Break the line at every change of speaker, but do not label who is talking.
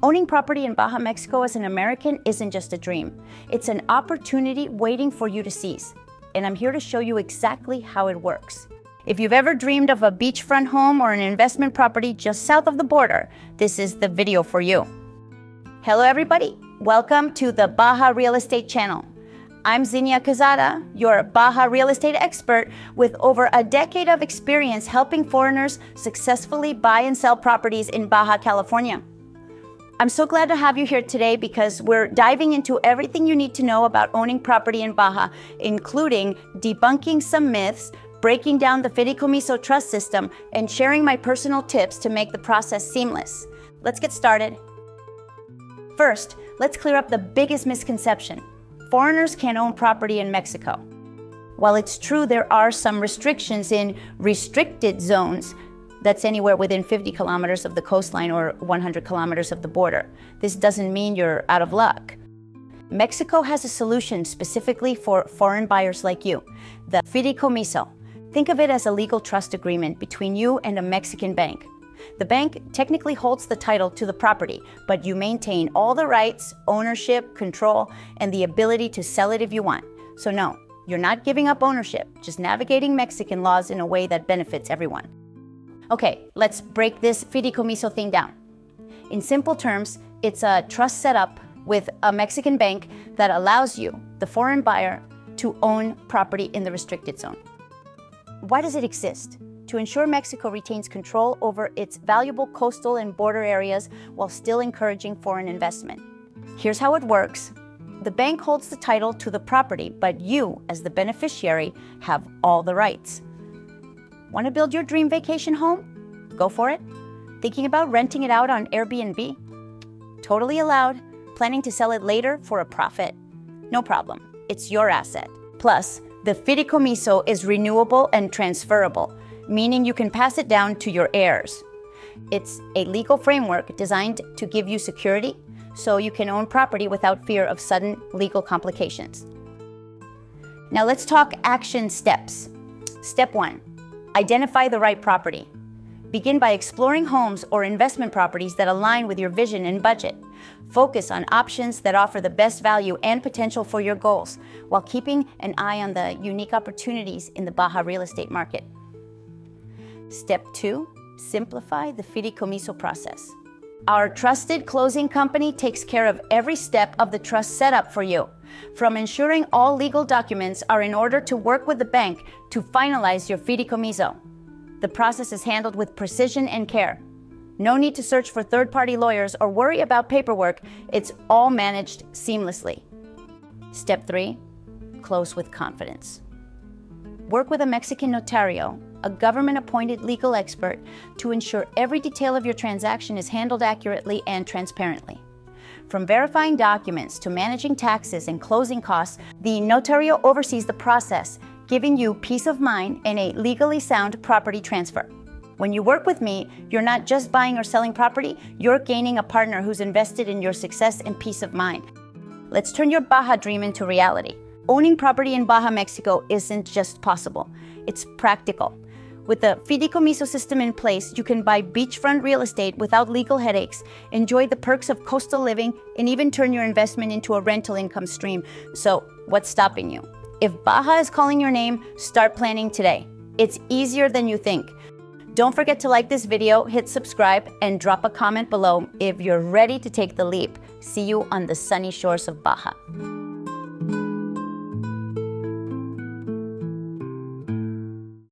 Owning property in Baja, Mexico as an American isn't just a dream. It's an opportunity waiting for you to seize. And I'm here to show you exactly how it works. If you've ever dreamed of a beachfront home or an investment property just south of the border, this is the video for you. Hello everybody, welcome to the Baja Real Estate channel. I'm Zinnia Quezada, your Baja real estate expert with over a decade of experience helping foreigners successfully buy and sell properties in Baja California. I'm so glad to have you here today because we're diving into everything you need to know about owning property in Baja, including debunking some myths, breaking down the fideicomiso trust system, and sharing my personal tips to make the process seamless. Let's get started. First, let's clear up the biggest misconception. Foreigners can't own property in Mexico. While it's true there are some restrictions in restricted zones, that's anywhere within 50 kilometers of the coastline or 100 kilometers of the border. This doesn't mean you're out of luck. Mexico has a solution specifically for foreign buyers like you, the fideicomiso. Think of it as a legal trust agreement between you and a Mexican bank. The bank technically holds the title to the property, but you maintain all the rights, ownership, control, and the ability to sell it if you want. So no, you're not giving up ownership, just navigating Mexican laws in a way that benefits everyone. Okay, let's break this fideicomiso thing down. In simple terms, it's a trust setup with a Mexican bank that allows you, the foreign buyer, to own property in the restricted zone. Why does it exist? To ensure Mexico retains control over its valuable coastal and border areas while still encouraging foreign investment. Here's how it works. The bank holds the title to the property, but you, as the beneficiary, have all the rights. Want to build your dream vacation home? Go for it. Thinking about renting it out on Airbnb? Totally allowed. Planning to sell it later for a profit? No problem. It's your asset. Plus, the fideicomiso is renewable and transferable, meaning you can pass it down to your heirs. It's a legal framework designed to give you security so you can own property without fear of sudden legal complications. Now let's talk action steps. Step 1. Identify the right property. Begin by exploring homes or investment properties that align with your vision and budget. Focus on options that offer the best value and potential for your goals, while keeping an eye on the unique opportunities in the Baja real estate market. Step 2, simplify the fideicomiso process. Our trusted closing company takes care of every step of the trust setup for you, from ensuring all legal documents are in order to work with the bank to finalize your fideicomiso. The process is handled with precision and care. No need to search for third-party lawyers or worry about paperwork. It's all managed seamlessly. Step 3, close with confidence. Work with a Mexican notario, a government-appointed legal expert, to ensure every detail of your transaction is handled accurately and transparently. From verifying documents to managing taxes and closing costs, the notario oversees the process, giving you peace of mind and a legally sound property transfer. When you work with me, you're not just buying or selling property, you're gaining a partner who's invested in your success and peace of mind. Let's turn your Baja dream into reality. Owning property in Baja, Mexico isn't just possible, it's practical. With the fideicomiso system in place, you can buy beachfront real estate without legal headaches, enjoy the perks of coastal living, and even turn your investment into a rental income stream. So, what's stopping you? If Baja is calling your name, start planning today. It's easier than you think. Don't forget to like this video, hit subscribe, and drop a comment below if you're ready to take the leap. See you on the sunny shores of Baja.